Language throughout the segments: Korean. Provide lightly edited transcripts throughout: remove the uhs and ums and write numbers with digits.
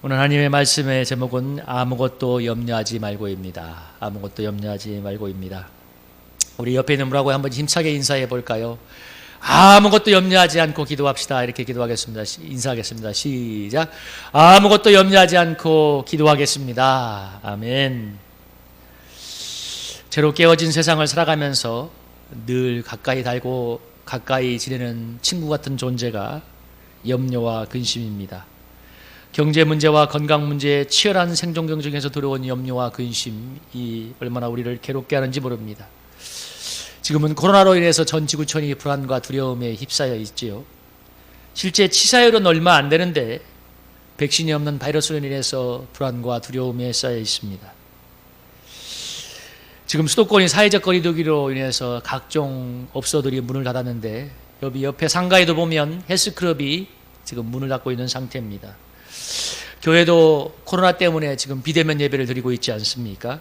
오늘 하나님의 말씀의 제목은 아무것도 염려하지 말고입니다. 아무것도 염려하지 말고입니다. 우리 옆에 있는 분하고 한번 힘차게 인사해 볼까요? 아무것도 염려하지 않고 기도합시다. 이렇게 기도하겠습니다. 인사하겠습니다. 시작. 아무것도 염려하지 않고 기도하겠습니다. 아멘. 죄로 깨어진 세상을 살아가면서 늘 가까이 달고 가까이 지내는 친구 같은 존재가 염려와 근심입니다. 경제 문제와 건강 문제에 치열한 생존 경쟁에서 들어온 염려와 근심이 얼마나 우리를 괴롭게 하는지 모릅니다. 지금은 코로나로 인해서 전 지구촌이 불안과 두려움에 휩싸여 있지요. 실제 치사율은 얼마 안 되는데 백신이 없는 바이러스로 인해서 불안과 두려움에 쌓여 있습니다. 지금 수도권이 사회적 거리두기로 인해서 각종 업소들이 문을 닫았는데 여기 옆에 상가에도 보면 헬스클럽이 지금 문을 닫고 있는 상태입니다. 교회도 코로나 때문에 지금 비대면 예배를 드리고 있지 않습니까?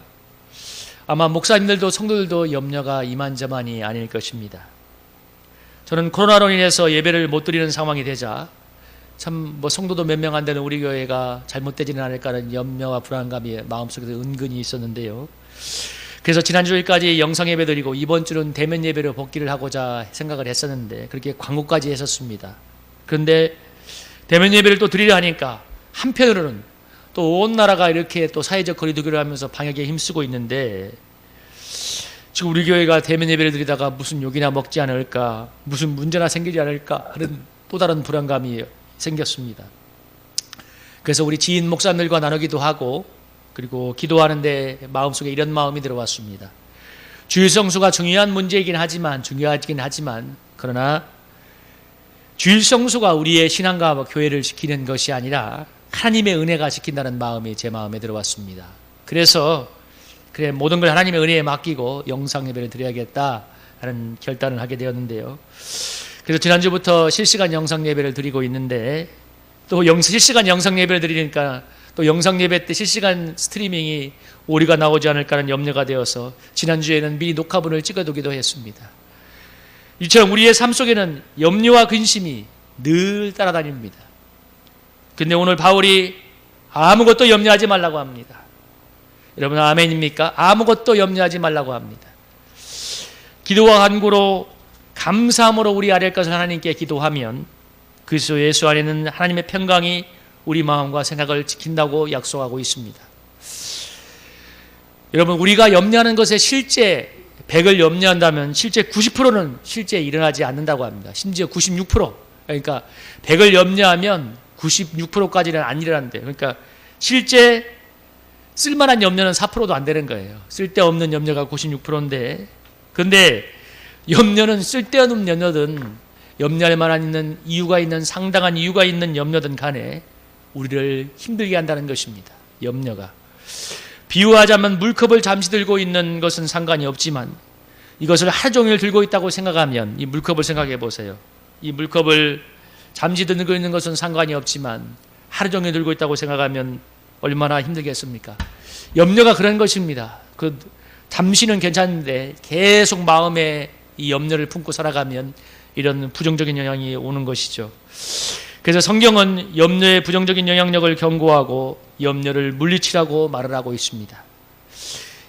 아마 목사님들도 성도들도 염려가 이만저만이 아닐 것입니다. 저는 코로나로 인해서 예배를 못 드리는 상황이 되자 참 성도도 몇 명 안 되는 우리 교회가 잘못되지는 않을까 하는 염려와 불안감이 마음속에서 은근히 있었는데요. 그래서 지난주일까지 영상 예배 드리고 이번 주는 대면 예배로 복귀를 하고자 생각을 했었는데 그렇게 광고까지 했었습니다. 그런데 대면 예배를 또 드리려 하니까 한편으로는 또 온 나라가 이렇게 또 사회적 거리두기를 하면서 방역에 힘쓰고 있는데 지금 우리 교회가 대면 예배를 드리다가 무슨 욕이나 먹지 않을까, 무슨 문제나 생기지 않을까 하는 또 다른 불안감이 생겼습니다. 그래서 우리 지인 목사님들과 나누기도 하고 그리고 기도하는데 마음속에 이런 마음이 들어왔습니다. 주일 성수가 중요하긴 하지만 그러나 주일 성수가 우리의 신앙과 교회를 지키는 것이 아니라 하나님의 은혜가 지킨다는 마음이 제 마음에 들어왔습니다. 그래서 모든 걸 하나님의 은혜에 맡기고 영상 예배를 드려야겠다 하는 결단을 하게 되었는데요. 그래서 지난주부터 실시간 영상 예배를 드리고 있는데 또 실시간 영상 예배를 드리니까 또 영상 예배 때 실시간 스트리밍이 오류가 나오지 않을까 하는 염려가 되어서 지난주에는 미리 녹화본을 찍어두기도 했습니다. 이처럼 우리의 삶 속에는 염려와 근심이 늘 따라다닙니다. 근데 오늘 바울이 아무것도 염려하지 말라고 합니다. 여러분 아멘입니까? 아무것도 염려하지 말라고 합니다. 기도와 간구로 감사함으로 우리 아뢰 것을 하나님께 기도하면 그리스도 예수 안에는 하나님의 평강이 우리 마음과 생각을 지킨다고 약속하고 있습니다. 여러분 우리가 염려하는 것에 실제 100을 염려한다면 실제 90%는 실제 일어나지 않는다고 합니다. 심지어 96%. 그러니까 100을 염려하면 96%까지는 안 일어난대요. 그러니까 실제 쓸만한 염려는 4%도 안 되는 거예요. 쓸데없는 염려가 96%인데 근데 염려는 쓸데없는 염려든 염려할 만한 있는 이유가 있는 상당한 이유가 있는 염려든 간에 우리를 힘들게 한다는 것입니다. 염려가. 비유하자면 물컵을 잠시 들고 있는 것은 상관이 없지만 이것을 하루 종일 들고 있다고 생각하면 이 물컵을 생각해 보세요. 이 물컵을 잠시 들고 있는 것은 상관이 없지만 하루 종일 들고 있다고 생각하면 얼마나 힘들겠습니까? 염려가 그런 것입니다. 잠시는 괜찮은데 계속 마음에 이 염려를 품고 살아가면 이런 부정적인 영향이 오는 것이죠. 그래서 성경은 염려의 부정적인 영향력을 경고하고 염려를 물리치라고 말을 하고 있습니다.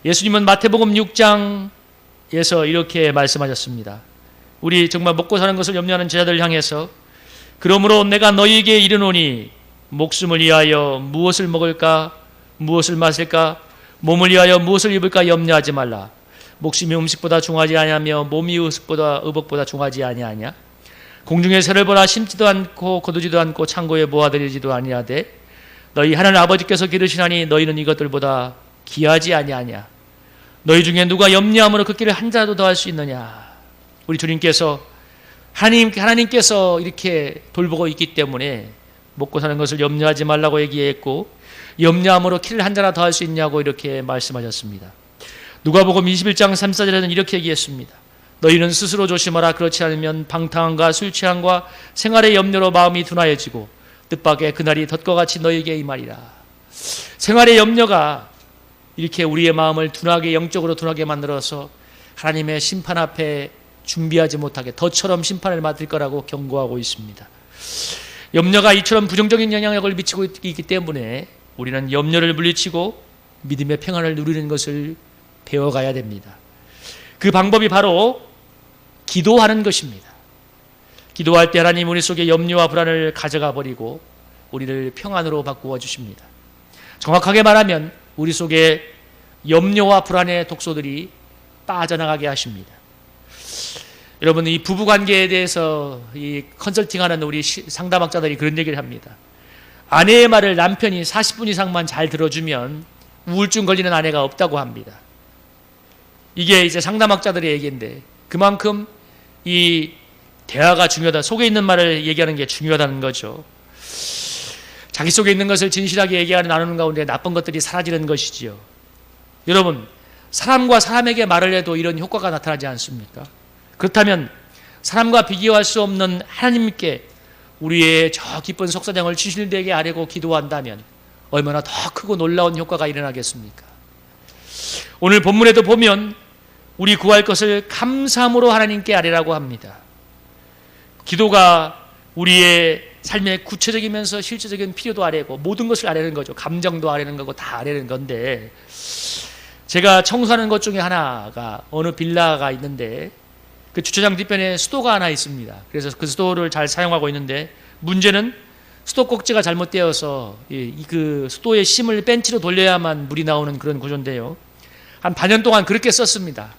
예수님은 마태복음 6장에서 이렇게 말씀하셨습니다. 우리 정말 먹고 사는 것을 염려하는 제자들을 향해서 그러므로 내가 너희에게 이르노니 목숨을 위하여 무엇을 먹을까 무엇을 마실까 몸을 위하여 무엇을 입을까 염려하지 말라. 목숨이 음식보다 중하지 아니하며 몸이 의복보다 중하지 아니하냐. 공중의 새를 보라 심지도 않고 거두지도 않고 창고에 모아들이지도 아니하되 너희 하나님 아버지께서 기르시나니 너희는 이것들보다 귀하지 아니하냐. 너희 중에 누가 염려함으로 그 길을 한 자라도 더할 수 있느냐. 우리 주님께서 하나님께서 이렇게 돌보고 있기 때문에 먹고 사는 것을 염려하지 말라고 얘기했고 염려함으로 키를 한 자나 더 할 수 있냐고 이렇게 말씀하셨습니다. 누가복음 21장 3-4절에는 이렇게 얘기했습니다. 너희는 스스로 조심하라. 그렇지 않으면 방탕함과 술 취함과 생활의 염려로 마음이 둔하여지고 뜻밖의 그날이 덫과 같이 너희에게 임하리라. 생활의 염려가 이렇게 우리의 마음을 영적으로 둔하게 만들어서 하나님의 심판 앞에 준비하지 못하게 덫처럼 심판을 맡을 거라고 경고하고 있습니다. 염려가 이처럼 부정적인 영향력을 미치고 있기 때문에 우리는 염려를 물리치고 믿음의 평안을 누리는 것을 배워가야 됩니다. 그 방법이 바로 기도하는 것입니다. 기도할 때 하나님 우리 속에 염려와 불안을 가져가 버리고 우리를 평안으로 바꾸어 주십니다. 정확하게 말하면 우리 속에 염려와 불안의 독소들이 빠져나가게 하십니다. 여러분, 이 부부관계에 대해서 이 컨설팅하는 우리 상담학자들이 그런 얘기를 합니다. 아내의 말을 남편이 40분 이상만 잘 들어주면 우울증 걸리는 아내가 없다고 합니다. 이게 이제 상담학자들의 얘기인데 그만큼 이 대화가 중요하다. 속에 있는 말을 얘기하는 게 중요하다는 거죠. 자기 속에 있는 것을 진실하게 얘기하는 나누는 가운데 나쁜 것들이 사라지는 것이지요. 여러분, 사람과 사람에게 말을 해도 이런 효과가 나타나지 않습니까? 그렇다면 사람과 비교할 수 없는 하나님께 우리의 저 깊은 속사정을 진실되게 아뢰고 기도한다면 얼마나 더 크고 놀라운 효과가 일어나겠습니까? 오늘 본문에도 보면 우리 구할 것을 감사함으로 하나님께 아뢰라고 합니다. 기도가 우리의 삶의 구체적이면서 실제적인 필요도 아뢰고 모든 것을 아뢰는 거죠. 감정도 아뢰는 거고 다 아뢰는 건데, 제가 청소하는 것 중에 하나가 어느 빌라가 있는데 그 주차장 뒷편에 수도가 하나 있습니다. 그래서 그 수도를 잘 사용하고 있는데 문제는 수도 꼭지가 잘못되어서 그 수도의 심을 벤치로 돌려야만 물이 나오는 그런 구조인데요. 한 반년 동안 그렇게 썼습니다.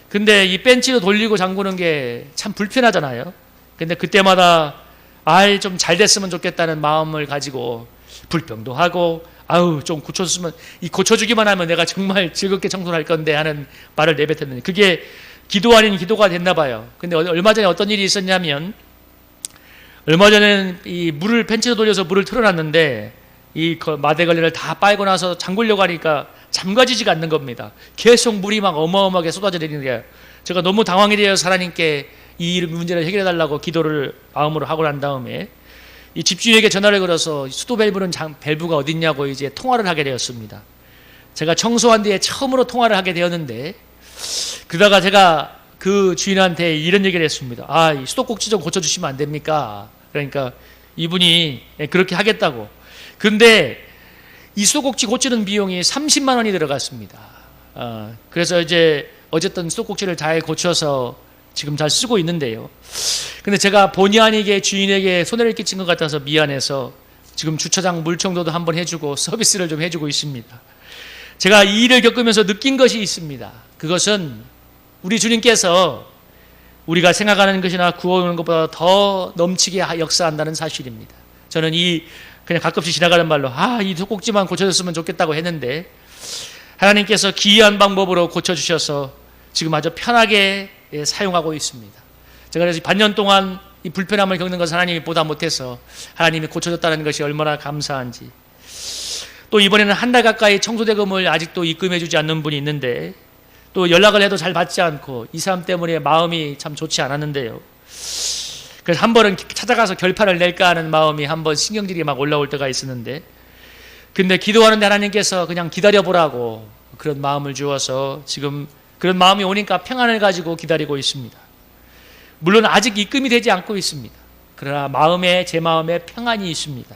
근데 이 벤치로 돌리고 잠그는 게 참 불편하잖아요. 근데 그때마다 좀 잘 됐으면 좋겠다는 마음을 가지고 불평도 하고 좀 고쳐주면, 이 고쳐주기만 하면 내가 정말 즐겁게 청소를 할 건데 하는 말을 내뱉었는데 그게 기도 아닌 기도가 됐나 봐요. 근데 얼마 전에 어떤 일이 있었냐면, 얼마 전에는 이 물을 벤치로 돌려서 물을 틀어놨는데 이 마대걸레를 다 빨고 나서 잠그려고 하니까 잠가지지가 않는 겁니다. 계속 물이 막 어마어마하게 쏟아져 내리는 게, 제가 너무 당황이 되어서 하나님께 이 문제를 해결해 달라고 기도를 마음으로 하고 난 다음에 이 집주인에게 전화를 걸어서 수도 밸브가 어딨냐고 이제 통화를 하게 되었습니다. 제가 청소한 뒤에 처음으로 통화를 하게 되었는데, 그러다가 제가 그 주인한테 이런 얘기를 했습니다. 이 수도꼭지 좀 고쳐주시면 안 됩니까? 그러니까 이분이 그렇게 하겠다고. 근데 이 수도꼭지 고치는 비용이 30만 원이 들어갔습니다. 그래서 이제 어쨌든 수도꼭지를 잘 고쳐서 지금 잘 쓰고 있는데요. 근데 제가 본의 아니게 주인에게 손해를 끼친 것 같아서 미안해서 지금 주차장 물청소도 한번 해주고 서비스를 좀 해주고 있습니다. 제가 이 일을 겪으면서 느낀 것이 있습니다. 그것은 우리 주님께서 우리가 생각하는 것이나 구워오는 것보다 더 넘치게 역사한다는 사실입니다. 저는 그냥 가끔씩 지나가는 말로 이 수도꼭지만 고쳐졌으면 좋겠다고 했는데 하나님께서 기이한 방법으로 고쳐주셔서 지금 아주 편하게 사용하고 있습니다. 제가 그래서 반년 동안 이 불편함을 겪는 것을 하나님이 보다 못해서 하나님이 고쳐줬다는 것이 얼마나 감사한지. 또 이번에는 한 달 가까이 청소대금을 아직도 입금해 주지 않는 분이 있는데 또 연락을 해도 잘 받지 않고 이 사람 때문에 마음이 참 좋지 않았는데요. 그래서 한 번은 찾아가서 결판을 낼까 하는 마음이 한번 신경질이 막 올라올 때가 있었는데, 근데 기도하는데 하나님께서 그냥 기다려보라고 그런 마음을 주어서 지금 그런 마음이 오니까 평안을 가지고 기다리고 있습니다. 물론 아직 입금이 되지 않고 있습니다. 그러나 제 마음에 평안이 있습니다.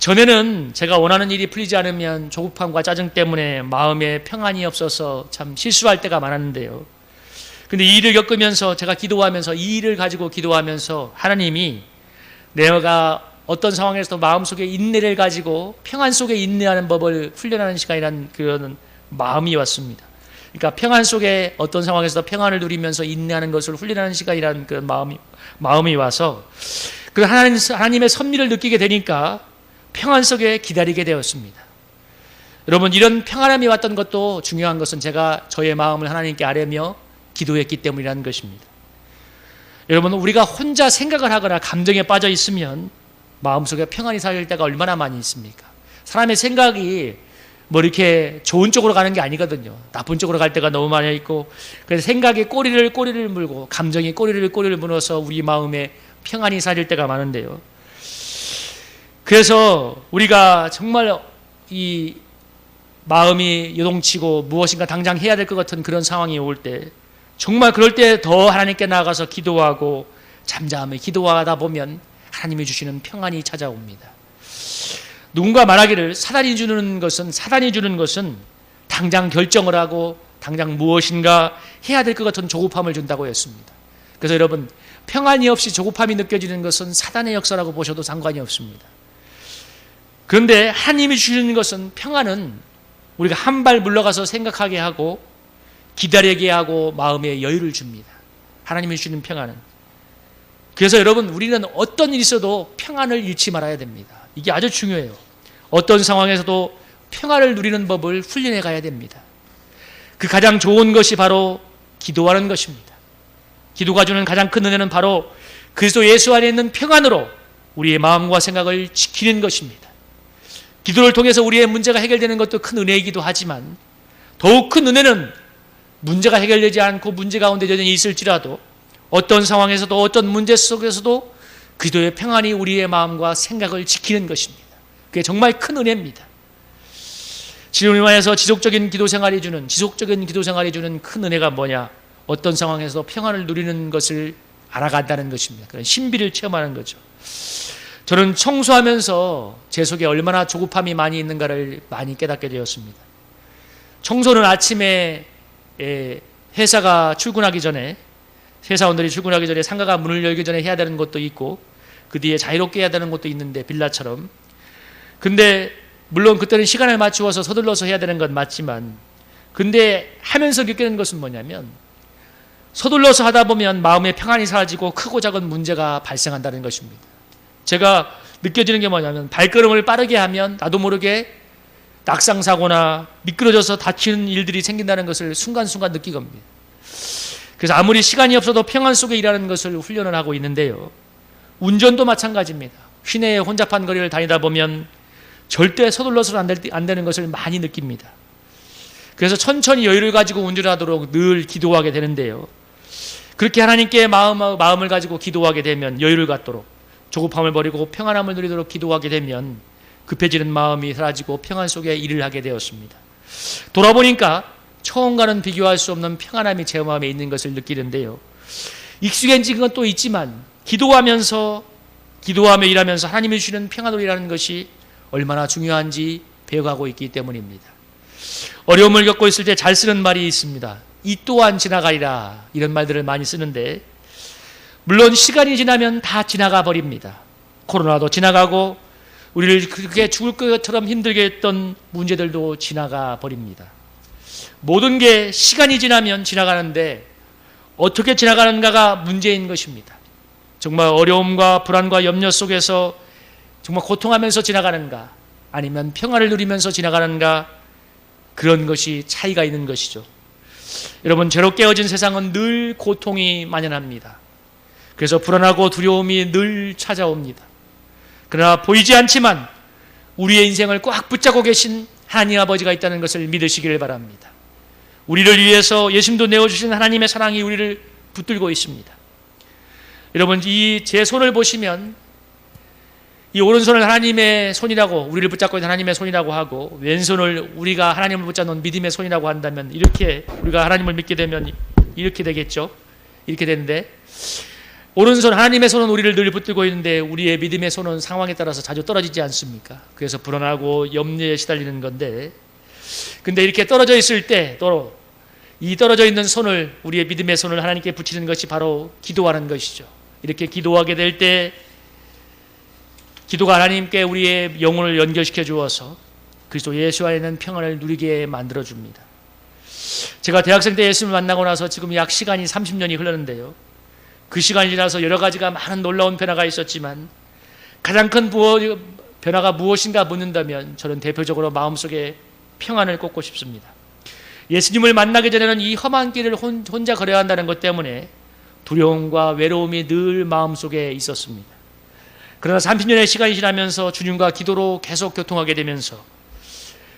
전에는 제가 원하는 일이 풀리지 않으면 조급함과 짜증 때문에 마음에 평안이 없어서 참 실수할 때가 많았는데요. 근데 이 일을 겪으면서 제가 기도하면서 이 일을 가지고 기도하면서 하나님이 내가 어떤 상황에서도 마음속에 인내를 가지고 평안 속에 인내하는 법을 훈련하는 시간이라는 그런 마음이 왔습니다. 그러니까 평안 속에 어떤 상황에서도 평안을 누리면서 인내하는 것을 훈련하는 시간이라는 그런 마음이 와서 그 하나님의 섭리를 느끼게 되니까 평안 속에 기다리게 되었습니다. 여러분, 이런 평안함이 왔던 것도 중요한 것은 제가 저의 마음을 하나님께 아뢰며 기도했기 때문이라는 것입니다. 여러분, 우리가 혼자 생각을 하거나 감정에 빠져 있으면 마음속에 평안이 사라질 때가 얼마나 많이 있습니까? 사람의 생각이 이렇게 좋은 쪽으로 가는 게 아니거든요. 나쁜 쪽으로 갈 때가 너무 많이 있고, 그래서 생각이 꼬리를 물고 감정이 꼬리를 물어서 우리 마음에 평안이 사라질 때가 많은데요. 그래서 우리가 정말 이 마음이 요동치고 무엇인가 당장 해야 될 것 같은 그런 상황이 올 때, 정말 그럴 때 더 하나님께 나아가서 기도하고 잠잠히 기도하다 보면 하나님이 주시는 평안이 찾아옵니다. 누군가 말하기를 사단이 주는 것은 당장 결정을 하고 당장 무엇인가 해야 될 것 같은 조급함을 준다고 했습니다. 그래서 여러분, 평안이 없이 조급함이 느껴지는 것은 사단의 역사라고 보셔도 상관이 없습니다. 그런데 하나님이 주시는 것은, 평안은 우리가 한 발 물러가서 생각하게 하고 기다리게 하고 마음의 여유를 줍니다. 하나님이 주시는 평안은. 그래서 여러분, 우리는 어떤 일이 있어도 평안을 잃지 말아야 됩니다. 이게 아주 중요해요. 어떤 상황에서도 평안을 누리는 법을 훈련해 가야 됩니다. 그 가장 좋은 것이 바로 기도하는 것입니다. 기도가 주는 가장 큰 은혜는 바로 그리스도 예수 안에 있는 평안으로 우리의 마음과 생각을 지키는 것입니다. 기도를 통해서 우리의 문제가 해결되는 것도 큰 은혜이기도 하지만, 더욱 큰 은혜는 문제가 해결되지 않고 문제 가운데 여전히 있을지라도 어떤 상황에서도 어떤 문제 속에서도 그리스도의 평안이 우리의 마음과 생각을 지키는 것입니다. 그게 정말 큰 은혜입니다. 지금에서 지속적인 기도 생활이 주는 큰 은혜가 뭐냐? 어떤 상황에서 평안을 누리는 것을 알아간다는 것입니다. 그런 신비를 체험하는 거죠. 저는 청소하면서 제 속에 얼마나 조급함이 많이 있는가를 많이 깨닫게 되었습니다. 청소는 아침에 회사가 출근하기 전에, 회사원들이 출근하기 전에 상가가 문을 열기 전에 해야 되는 것도 있고, 그 뒤에 자유롭게 해야 되는 것도 있는데, 빌라처럼. 근데 물론 그때는 시간을 맞추어서 서둘러서 해야 되는 건 맞지만, 근데 하면서 느끼는 것은 뭐냐면, 서둘러서 하다 보면 마음의 평안이 사라지고 크고 작은 문제가 발생한다는 것입니다. 제가 느껴지는 게 뭐냐면, 발걸음을 빠르게 하면 나도 모르게 낙상사고나 미끄러져서 다치는 일들이 생긴다는 것을 순간순간 느끼게 합니다. 그래서 아무리 시간이 없어도 평안 속에 일하는 것을 훈련을 하고 있는데요, 운전도 마찬가지입니다. 시내에 혼잡한 거리를 다니다 보면 절대 서둘러서는 안 되는 것을 많이 느낍니다. 그래서 천천히 여유를 가지고 운전하도록 늘 기도하게 되는데요, 그렇게 하나님께 마음을 가지고 기도하게 되면, 여유를 갖도록, 조급함을 버리고 평안함을 누리도록 기도하게 되면 급해지는 마음이 사라지고 평안 속에 일을 하게 되었습니다. 돌아보니까 처음과는 비교할 수 없는 평안함이 제 마음에 있는 것을 느끼는데요, 익숙해진 건 또 있지만 기도하며 일하면서 하나님이 주시는 평안으로 일하는 것이 얼마나 중요한지 배워가고 있기 때문입니다. 어려움을 겪고 있을 때 잘 쓰는 말이 있습니다. 이 또한 지나가리라, 이런 말들을 많이 쓰는데, 물론 시간이 지나면 다 지나가 버립니다. 코로나도 지나가고 우리를 그렇게 죽을 것처럼 힘들게 했던 문제들도 지나가 버립니다. 모든 게 시간이 지나면 지나가는데 어떻게 지나가는가가 문제인 것입니다. 정말 어려움과 불안과 염려 속에서 정말 고통하면서 지나가는가, 아니면 평안을 누리면서 지나가는가, 그런 것이 차이가 있는 것이죠. 여러분, 죄로 깨어진 세상은 늘 고통이 만연합니다. 그래서 불안하고 두려움이 늘 찾아옵니다. 그러나 보이지 않지만 우리의 인생을 꽉 붙잡고 계신 하나님 아버지가 있다는 것을 믿으시기를 바랍니다. 우리를 위해서 예수님도 내어주신 하나님의 사랑이 우리를 붙들고 있습니다. 여러분, 이 제 손을 보시면, 이 오른손을 하나님의 손이라고, 우리를 붙잡고 있는 하나님의 손이라고 하고, 왼손을 우리가 하나님을 붙잡는 믿음의 손이라고 한다면, 이렇게 우리가 하나님을 믿게 되면 이렇게 되겠죠. 이렇게 되는데, 오른손 하나님의 손은 우리를 늘 붙들고 있는데 우리의 믿음의 손은 상황에 따라서 자주 떨어지지 않습니까? 그래서 불안하고 염려에 시달리는 건데, 근데 이렇게 떨어져 있을 때 또 이 떨어져 있는 손을, 우리의 믿음의 손을 하나님께 붙이는 것이 바로 기도하는 것이죠. 이렇게 기도하게 될 때 기도가 하나님께 우리의 영혼을 연결시켜 주어서 그리스도 예수 안에 있는 평안을 누리게 만들어 줍니다. 제가 대학생 때 예수님을 만나고 나서 지금 약 시간이 30년이 흘렀는데요, 그 시간이 지나서 여러 가지가 많은 놀라운 변화가 있었지만 가장 큰 변화가 무엇인가 묻는다면 저는 대표적으로 마음속에 평안을 꽂고 싶습니다. 예수님을 만나기 전에는 이 험한 길을 혼자 걸어야 한다는 것 때문에 두려움과 외로움이 늘 마음속에 있었습니다. 그러나 30년의 시간이 지나면서 주님과 기도로 계속 교통하게 되면서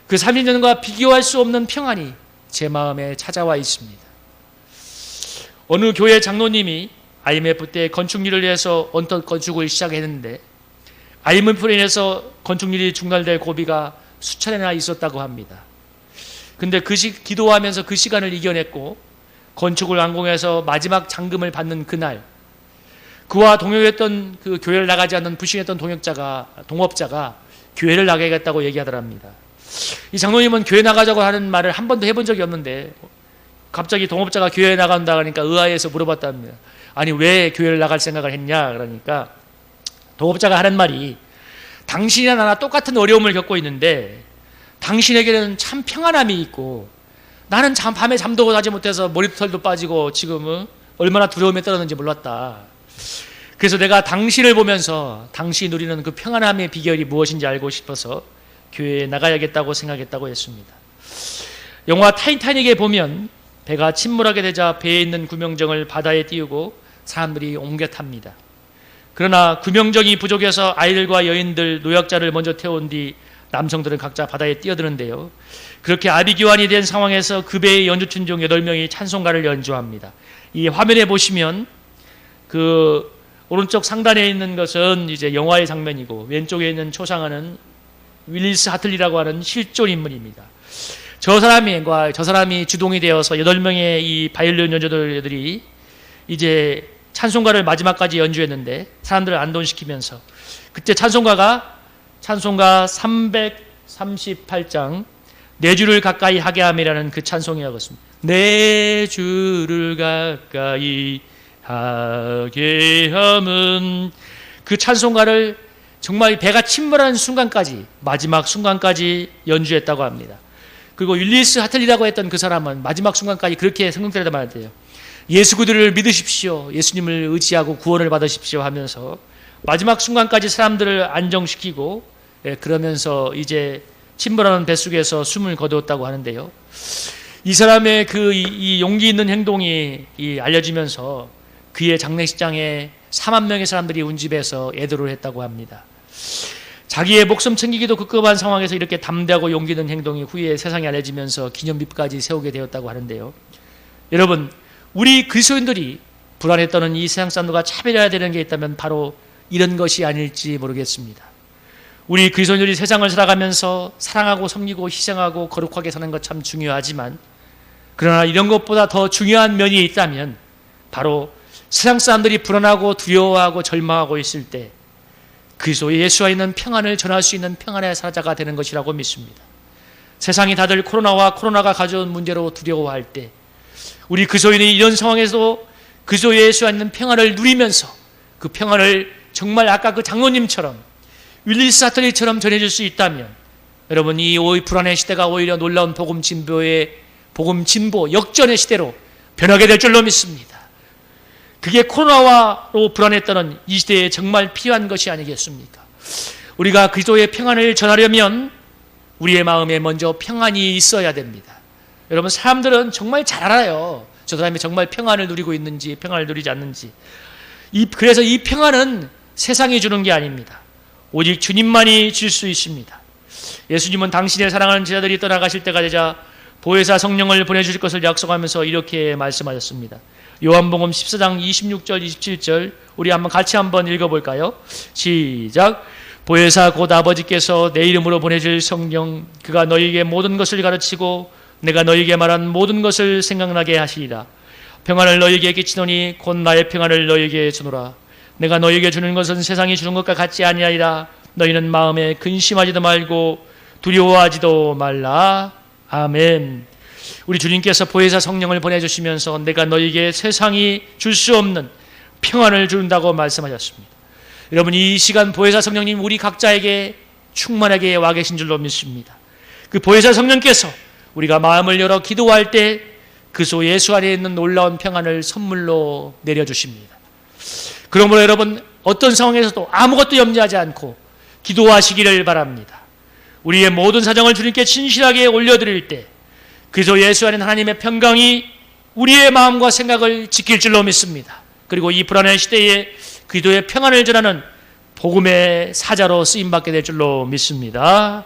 그 30년과 비교할 수 없는 평안이 제 마음에 찾아와 있습니다. 어느 교회 장로님이 IMF 때 건축일을 위해서 언뜻 건축을 시작했는데 IMF로 인해서 건축일이 중단될 고비가 수차례나 있었다고 합니다. 근데 기도하면서 그 시간을 이겨냈고 건축을 완공해서 마지막 잔금을 받는 그날, 그와 동역했던 그 교회를 나가지 않는 불신했던 동업자가 교회를 나가겠다고 얘기하더랍니다. 이 장로님은 교회 나가자고 하는 말을 한 번도 해본 적이 없는데 갑자기 동업자가 교회에 나간다 하니까 의아해서 물어봤답니다. 아니 왜 교회를 나갈 생각을 했냐 그러니까 동업자가 하는 말이 당신이나 나나 똑같은 어려움을 겪고 있는데 당신에게는 참 평안함이 있고 나는 밤에 잠도 자지 못해서 머리털도 빠지고 지금은 얼마나 두려움에 떨었는지 몰랐다. 그래서 내가 당신을 보면서 당신이 누리는 그 평안함의 비결이 무엇인지 알고 싶어서 교회에 나가야겠다고 생각했다고 했습니다. 영화 타이타닉에 보면 배가 침몰하게 되자 배에 있는 구명정을 바다에 띄우고 사람들이 옮겨 탑니다. 그러나 구명정이 부족해서 아이들과 여인들, 노약자를 먼저 태운 뒤 남성들은 각자 바다에 뛰어드는데요. 그렇게 아비규환이 된 상황에서 그 배의 연주群중 8명이 찬송가를 연주합니다. 이 화면에 보시면 그 오른쪽 상단에 있는 것은 이제 영화의 장면이고 왼쪽에 있는 초상화는 윌리스 하틀리라고 하는 실존 인물입니다. 저 사람이 주동이 되어서 8명의 이 바이올린 연주자들이 이제 찬송가를 마지막까지 연주했는데 사람들을 안동시키면서 그때 찬송가 338장 내 주를 가까이 하게 함이라는 그 찬송이라고 했습니다. 내 주를 가까이 하게 함은 그 찬송가를 정말 배가 침몰하는 순간까지 마지막 순간까지 연주했다고 합니다. 그리고 윌리스 하틀리라고 했던 그 사람은 마지막 순간까지 그렇게 성경대로 말해요. 예수 그리스도를 믿으십시오. 예수님을 의지하고 구원을 받으십시오 하면서 마지막 순간까지 사람들을 안정시키고 그러면서 이제 침몰하는 뱃속에서 숨을 거두었다고 하는데요. 이 사람의 이 용기 있는 행동이 알려지면서 그의 장례식장에 4만 명의 사람들이 운집해서 애도를 했다고 합니다. 자기의 목숨 챙기기도 급급한 상황에서 이렇게 담대하고 용기 있는 행동이 후에 세상에 알려지면서 기념비까지 세우게 되었다고 하는데요. 여러분, 우리 그리스도인들이 불안에 떠는 이 세상 사람들과 차별해야 되는 게 있다면 바로 이런 것이 아닐지 모르겠습니다. 우리 그리스도인들이 세상을 살아가면서 사랑하고 섬기고 희생하고 거룩하게 사는 것 참 중요하지만 그러나 이런 것보다 더 중요한 면이 있다면 바로 세상 사람들이 불안하고 두려워하고 절망하고 있을 때 그리스도 예수와 있는 평안을 전할 수 있는 평안의 사자가 되는 것이라고 믿습니다. 세상이 다들 코로나가 가져온 문제로 두려워할 때 우리 그리스도인이 이런 상황에서도 그리스도 예수와 있는 평안을 누리면서 그 평안을 정말 아까 그 장로님처럼 윌리스 하틀리처럼 전해줄 수 있다면 여러분 이 불안의 시대가 오히려 놀라운 복음 진보 역전의 시대로 변하게 될 줄로 믿습니다. 그게 코로나로 불안했다는 이 시대에 정말 필요한 것이 아니겠습니까? 우리가 그리스도의 평안을 전하려면 우리의 마음에 먼저 평안이 있어야 됩니다. 여러분 사람들은 정말 잘 알아요. 저 사람이 정말 평안을 누리고 있는지 평안을 누리지 않는지. 그래서 이 평안은 세상이 주는 게 아닙니다. 오직 주님만이 줄 수 있습니다. 예수님은 당신의 사랑하는 제자들이 떠나가실 때가 되자 보혜사 성령을 보내주실 것을 약속하면서 이렇게 말씀하셨습니다. 요한복음 14장 26절 27절 우리 같이 한번 읽어볼까요? 시작. 보혜사 곧 아버지께서 내 이름으로 보내줄 성령 그가 너희에게 모든 것을 가르치고 내가 너희에게 말한 모든 것을 생각나게 하시리라. 평안을 너희에게 끼치노니 곧 나의 평안을 너희에게 주노라. 내가 너희에게 주는 것은 세상이 주는 것과 같지 아니하리라. 너희는 마음에 근심하지도 말고 두려워하지도 말라. 아멘. 우리 주님께서 보혜사 성령을 보내주시면서 내가 너희에게 세상이 줄 수 없는 평안을 준다고 말씀하셨습니다. 여러분 이 시간 보혜사 성령님 우리 각자에게 충만하게 와 계신 줄로 믿습니다. 그 보혜사 성령께서 우리가 마음을 열어 기도할 때 그리스도 예수 안에 있는 놀라운 평안을 선물로 내려주십니다. 그러므로 여러분 어떤 상황에서도 아무것도 염려하지 않고 기도하시기를 바랍니다. 우리의 모든 사정을 주님께 진실하게 올려드릴 때 그리스도 예수 안에 하나님의 평강이 우리의 마음과 생각을 지킬 줄로 믿습니다. 그리고 이 불안한 시대에 그리스도의 평안을 전하는 복음의 사자로 쓰임받게 될 줄로 믿습니다.